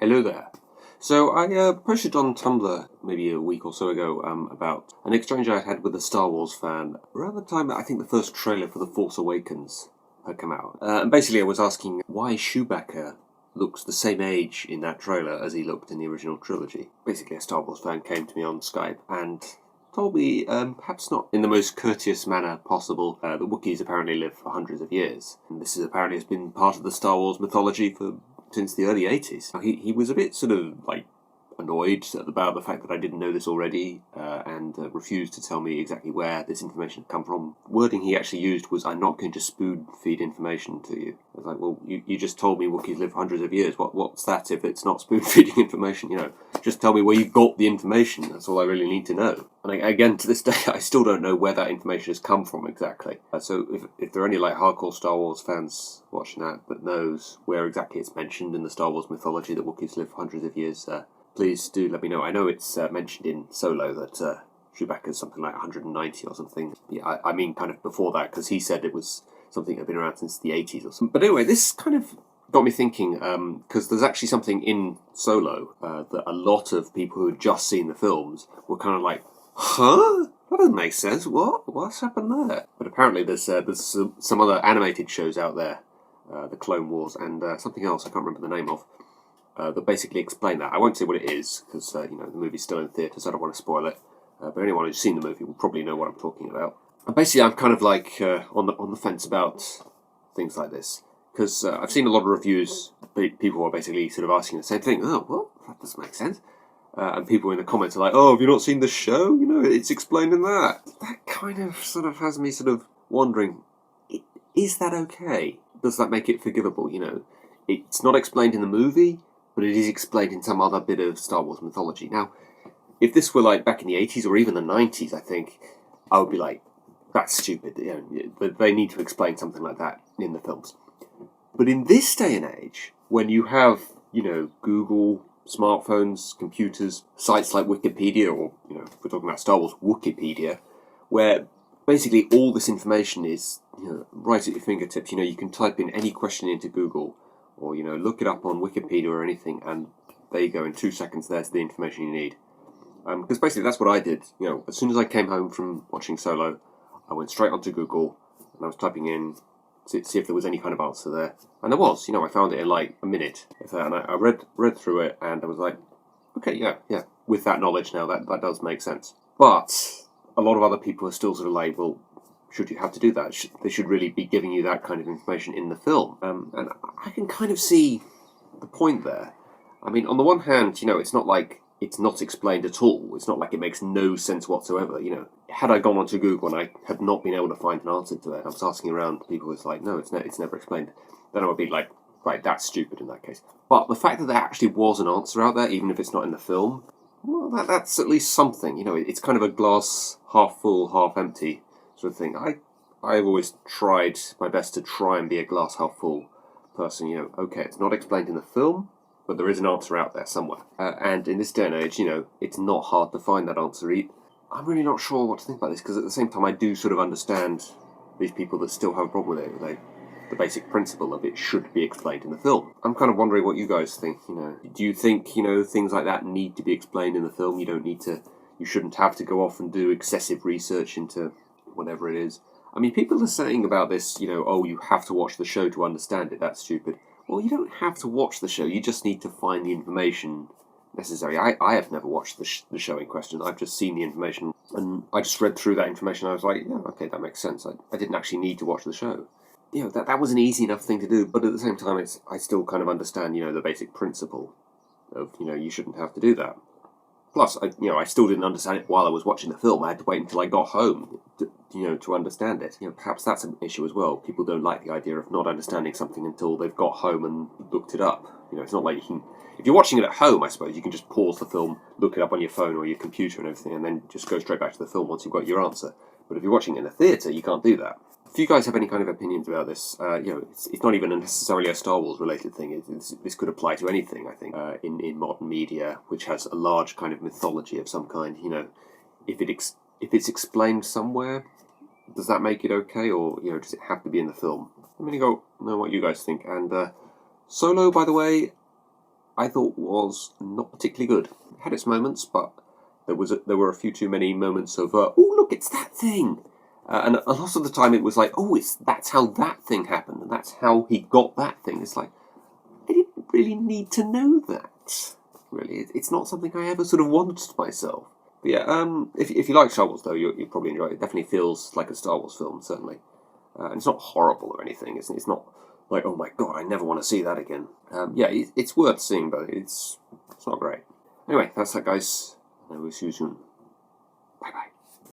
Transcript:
Hello there. So I posted on Tumblr maybe a week or so ago about an exchange I had with a Star Wars fan around the time that I think the first trailer for The Force Awakens had come out. And basically I was asking why Chewbacca looks the same age in that trailer as he looked in the original trilogy. Basically a Star Wars fan came to me on Skype and told me, perhaps not in the most courteous manner possible, that Wookiees apparently live for hundreds of years. And this apparently has been part of the Star Wars mythology since the early 80s. He was a bit sort of annoyed about the fact that I didn't know this already and refused to tell me exactly where this information had come from. Wording he actually used was, "I'm not going to spoon feed information to you." I was like, well, you just told me Wookiees live hundreds of years. What's that if it's not spoon feeding information? Just tell me where you got the information. That's all I really need to know. And again, to this day, I still don't know where that information has come from exactly. So if there are any hardcore Star Wars fans watching that knows where exactly it's mentioned in the Star Wars mythology that Wookiees live for hundreds of years, please do let me know. I know it's mentioned in Solo that Chewbacca's something like 190 or something. Yeah, I mean kind of before that, because he said it was something that had been around since the 80s or something. But anyway, this kind of got me thinking, because there's actually something in Solo that a lot of people who had just seen the films were kind of like, huh? That doesn't make sense. What's happened there? But apparently there's some other animated shows out there, the Clone Wars, and something else I can't remember the name of, that basically explain that. I won't say what it is, because the movie's still in theatres, so I don't want to spoil it. But anyone who's seen the movie will probably know what I'm talking about. And basically, I'm kind of on the fence about things like this, because I've seen a lot of reviews. People are basically sort of asking the same thing. Oh, well, that doesn't make sense. And people in the comments are like, "Oh, have you not seen the show? It's explained in that." That kind of sort of has me sort of wondering: is that okay? Does that make it forgivable? It's not explained in the movie, but it is explained in some other bit of Star Wars mythology. Now, if this were back in the 80s or even the 90s, I think I would be like, that's stupid. They need to explain something like that in the films. But in this day and age, when you have, Google, smartphones, computers, sites like Wikipedia, or, if we're talking about Star Wars, Wikipedia, where basically all this information is, right at your fingertips. You can type in any question into Google, or look it up on Wikipedia or anything, and there you go. In 2 seconds, there's the information you need. Because basically, that's what I did. As soon as I came home from watching Solo, I went straight onto Google and I was typing in to see if there was any kind of answer there, and there was. I found it in a minute. And I read through it, and I was like, okay, yeah. With that knowledge now, that does make sense. But a lot of other people are still sort of like, well, should you have to do that? They should really be giving you that kind of information in the film. And I can kind of see the point there. I mean, on the one hand, it's not like it's not explained at all. It's not like it makes no sense whatsoever. Had I gone onto Google and I had not been able to find an answer to it, I was asking around, people was like, no, it's never explained. Then I would be like, right, that's stupid in that case. But the fact that there actually was an answer out there, even if it's not in the film, well, that's at least something. It's kind of a glass half full, half empty sort of thing. I've always tried my best to try and be a glass half full person. Okay, it's not explained in the film, but there is an answer out there somewhere. And in this day and age, it's not hard to find that answer. I'm really not sure what to think about this, because at the same time I do sort of understand these people that still have a problem with it. The basic principle of it should be explained in the film. I'm kind of wondering what you guys think. Do you think, things like that need to be explained in the film? You shouldn't have to go off and do excessive research into whatever it is. I mean, people are saying about this, oh, you have to watch the show to understand it. That's stupid. Well, you don't have to watch the show. You just need to find the information necessary. I have never watched the show in question. I've just seen the information, and I just read through that information. And I was like, yeah, okay, that makes sense. I didn't actually need to watch the show. That was an easy enough thing to do, but at the same time, I still kind of understand, the basic principle of, you shouldn't have to do that. Plus, I still didn't understand it while I was watching the film. I had to wait until I got home, to understand it. Perhaps that's an issue as well. People don't like the idea of not understanding something until they've got home and looked it up. It's not like you can. If you're watching it at home, I suppose you can just pause the film, look it up on your phone or your computer and everything, and then just go straight back to the film once you've got your answer. But if you're watching it in a theatre, you can't do that. If you guys have any kind of opinions about this, it's not even necessarily a Star Wars related thing. This could apply to anything, I think, in modern media, which has a large kind of mythology of some kind. If it's explained somewhere, does that make it okay, or does it have to be in the film? I'm gonna go know what you guys think. And Solo, by the way, I thought was not particularly good. It had its moments, but there were a few too many moments of oh look, it's that thing, and a lot of the time it was like, oh, that's how that thing happened, and that's how he got that thing. It's like, I didn't really need to know that. Really, it's not something I ever sort of wanted myself. But yeah, if you like Star Wars though, you'll probably enjoy it. It definitely feels like a Star Wars film, certainly. And it's not horrible or anything. It's not like, oh my god, I never want to see that again. Yeah, it's worth seeing, but it's not great. Anyway, that's that, guys. I will see you soon. Bye bye.